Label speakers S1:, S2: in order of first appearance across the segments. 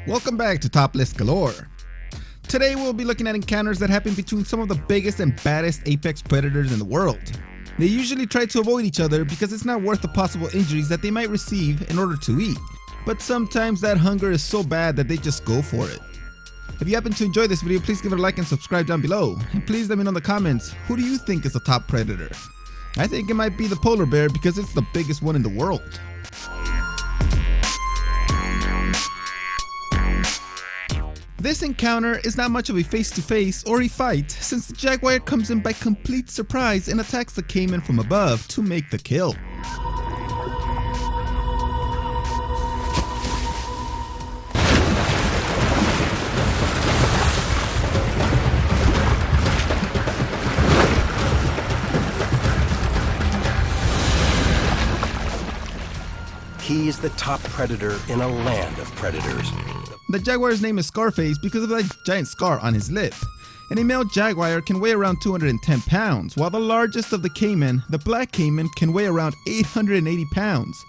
S1: Welcome back to Top List Galore. Today we'll be looking at encounters that happen between some of the biggest and baddest apex predators in the world. They usually try to avoid each other because it's not worth the possible injuries that they might receive in order to eat. But sometimes that hunger is so bad that they just go for it. If you happen to enjoy this video, please give it a like and subscribe down below. And please let me know in the comments, who do you think is the top predator? I think it might be the polar bear because it's the biggest one in the world. This encounter is not much of a face-to-face or a fight, since the Jaguar comes in by complete surprise and attacks the caiman from above to make the kill.
S2: He is the top predator in a land of predators.
S1: The Jaguar's name is Scarface because of that giant scar on his lip. And a male Jaguar can weigh around 210 pounds, while the largest of the caiman, the black caiman, can weigh around 880 pounds.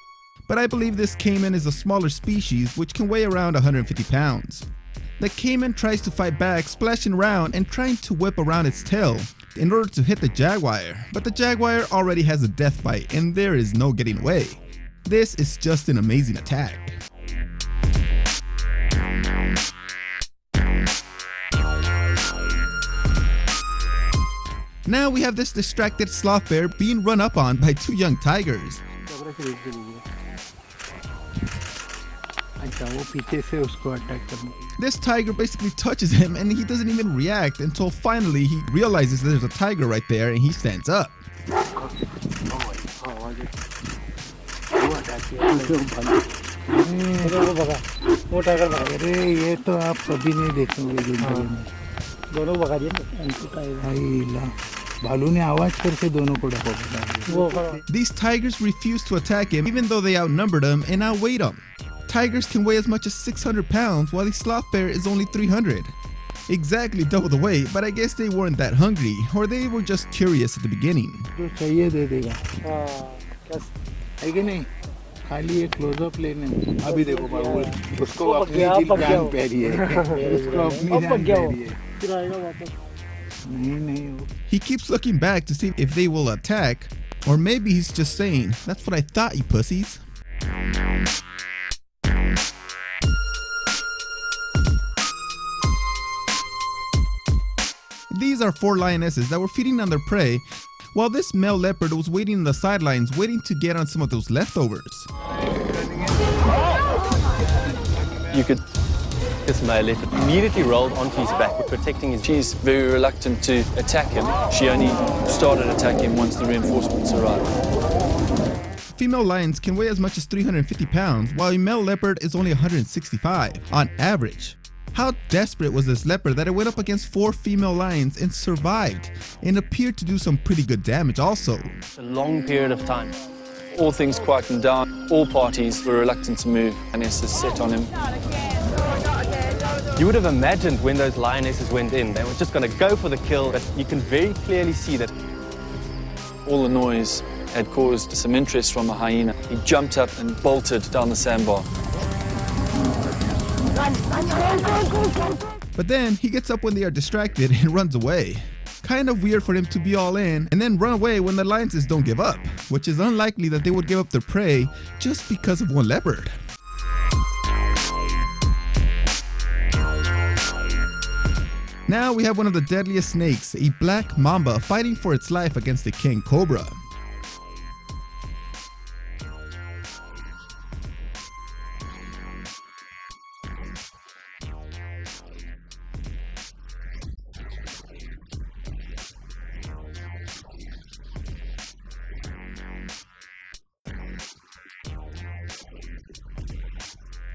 S1: But I believe this caiman is a smaller species which can weigh around 150 pounds. The caiman tries to fight back, splashing around and trying to whip around its tail in order to hit the Jaguar, but the Jaguar already has a death bite and there is no getting away. This is just an amazing attack. Now we have this distracted sloth bear being run up on by two young tigers. This tiger basically touches him and he doesn't even react until finally he realizes there's a tiger right there and he stands up. These tigers refuse to attack him even though they outnumbered him and outweighed him. Tigers can weigh as much as 600 pounds while the sloth bear is only 300. Exactly double the weight, but I guess they weren't that hungry or they were just curious at the beginning. He keeps looking back to see if they will attack, or maybe he's just saying, "That's what I thought, you pussies." These are four lionesses that were feeding on their prey, while this male leopard was waiting on the sidelines, waiting to get on some of those leftovers.
S3: You could. This male leopard immediately rolled onto his back, protecting his. She's very reluctant to attack him. She only started attacking him once the reinforcements arrived.
S1: Female lions can weigh as much as 350 pounds, while a male leopard is only 165 on average. How desperate was this leopard that it went up against four female lions and survived, and appeared to do some pretty good damage also.
S3: A long period of time. All things quietened down. All parties were reluctant to move. Lionesses set on him. You would have imagined when those lionesses went in, they were just going to go for the kill, but you can very clearly see that all the noise had caused some interest from a hyena. He jumped up and bolted down the sandbar.
S1: But then he gets up when they are distracted and runs away. Kind of weird for him to be all in and then run away when the lionesses don't give up, which is unlikely that they would give up their prey just because of one leopard. Now we have one of the deadliest snakes, a black mamba, fighting for its life against a king cobra.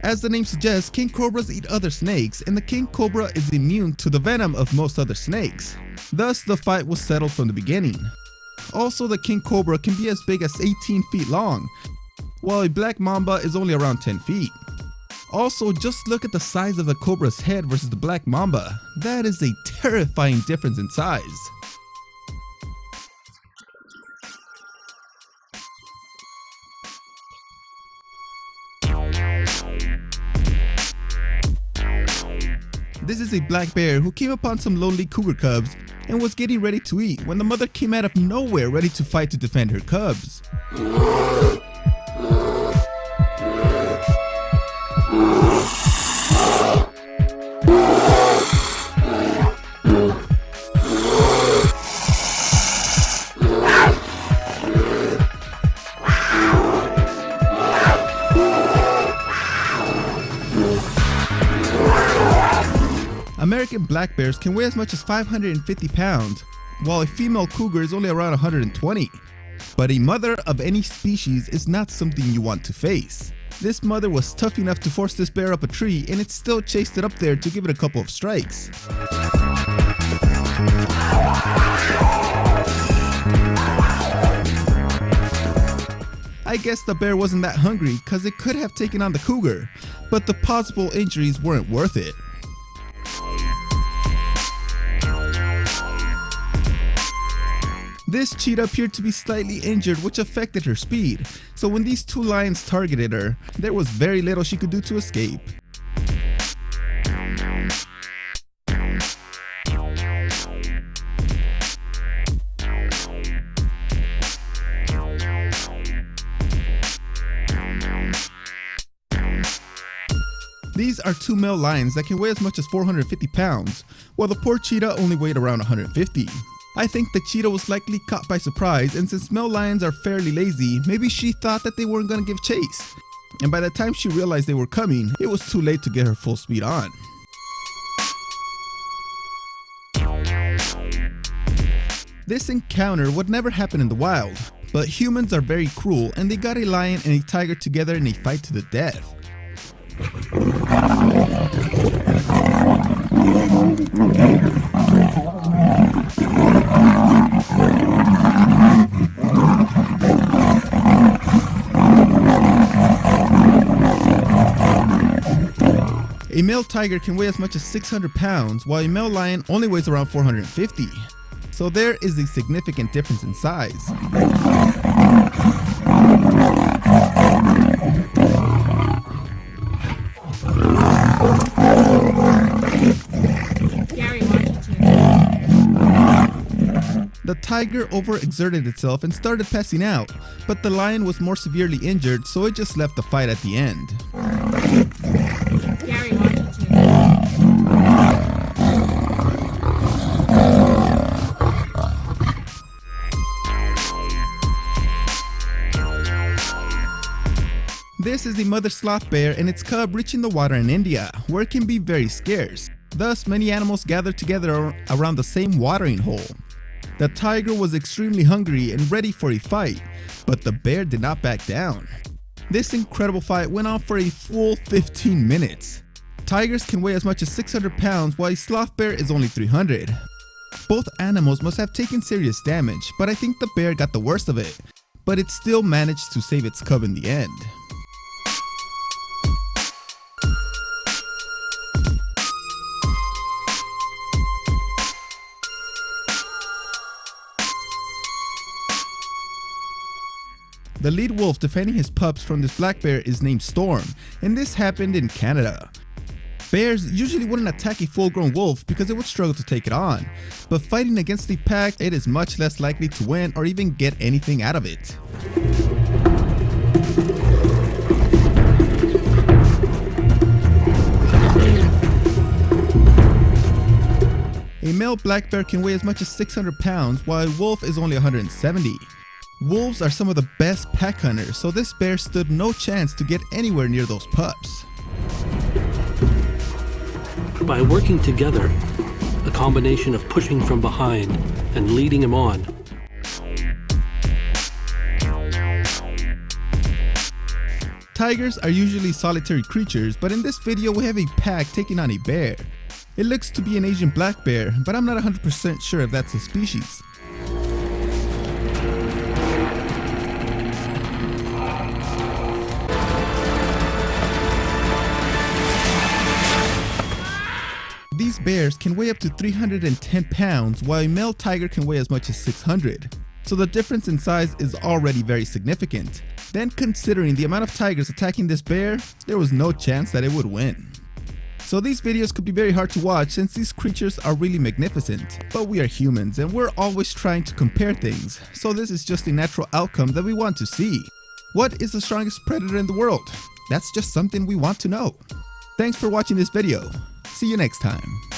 S1: As the name suggests, king cobras eat other snakes, and the king cobra is immune to the venom of most other snakes. Thus, the fight was settled from the beginning. Also, the king cobra can be as big as 18 feet long, while a black mamba is only around 10 feet. Also, just look at the size of the cobra's head versus the black mamba. That is a terrifying difference in size. This is a black bear who came upon some lonely cougar cubs and was getting ready to eat when the mother came out of nowhere ready to fight to defend her cubs. American black bears can weigh as much as 550 pounds, while a female cougar is only around 120. But a mother of any species is not something you want to face. This mother was tough enough to force this bear up a tree, and it still chased it up there to give it a couple of strikes. I guess the bear wasn't that hungry because it could have taken on the cougar, but the possible injuries weren't worth it. This cheetah appeared to be slightly injured, which affected her speed, so when these two lions targeted her, there was very little she could do to escape. These are two male lions that can weigh as much as 450 pounds, while the poor cheetah only weighed around 150. I think the cheetah was likely caught by surprise, and since male lions are fairly lazy, maybe she thought that they weren't gonna give chase. And by the time she realized they were coming, it was too late to get her full speed on. This encounter would never happen in the wild, but humans are very cruel and they got a lion and a tiger together in a fight to the death. A male tiger can weigh as much as 600 pounds, while a male lion only weighs around 450. So there is a significant difference in size. The tiger overexerted itself and started passing out, but the lion was more severely injured, so it just left the fight at the end. This is a mother sloth bear and its cub reaching the water in India, where it can be very scarce. Thus, many animals gather together around the same watering hole. The tiger was extremely hungry and ready for a fight, but the bear did not back down. This incredible fight went on for a full 15 minutes. Tigers can weigh as much as 600 pounds, while a sloth bear is only 300. Both animals must have taken serious damage, but I think the bear got the worst of it, but it still managed to save its cub in the end. The lead wolf defending his pups from this black bear is named Storm, and this happened in Canada. Bears usually wouldn't attack a full-grown wolf because it would struggle to take it on, but fighting against the pack, it is much less likely to win or even get anything out of it. A male black bear can weigh as much as 600 pounds, while a wolf is only 170. Wolves are some of the best pack hunters, so this bear stood no chance to get anywhere near those pups.
S4: By working together, a combination of pushing from behind and leading him on,
S1: tigers are usually solitary creatures, but in this video we have a pack taking on a bear. It looks to be an Asian black bear, but I'm not 100% sure if that's the species. These bears can weigh up to 310 pounds, while a male tiger can weigh as much as 600. So the difference in size is already very significant. Then considering the amount of tigers attacking this bear, there was no chance that it would win. So these videos could be very hard to watch since these creatures are really magnificent. But we are humans and we're always trying to compare things, so this is just a natural outcome that we want to see. What is the strongest predator in the world? That's just something we want to know. Thanks for watching this video. See you next time.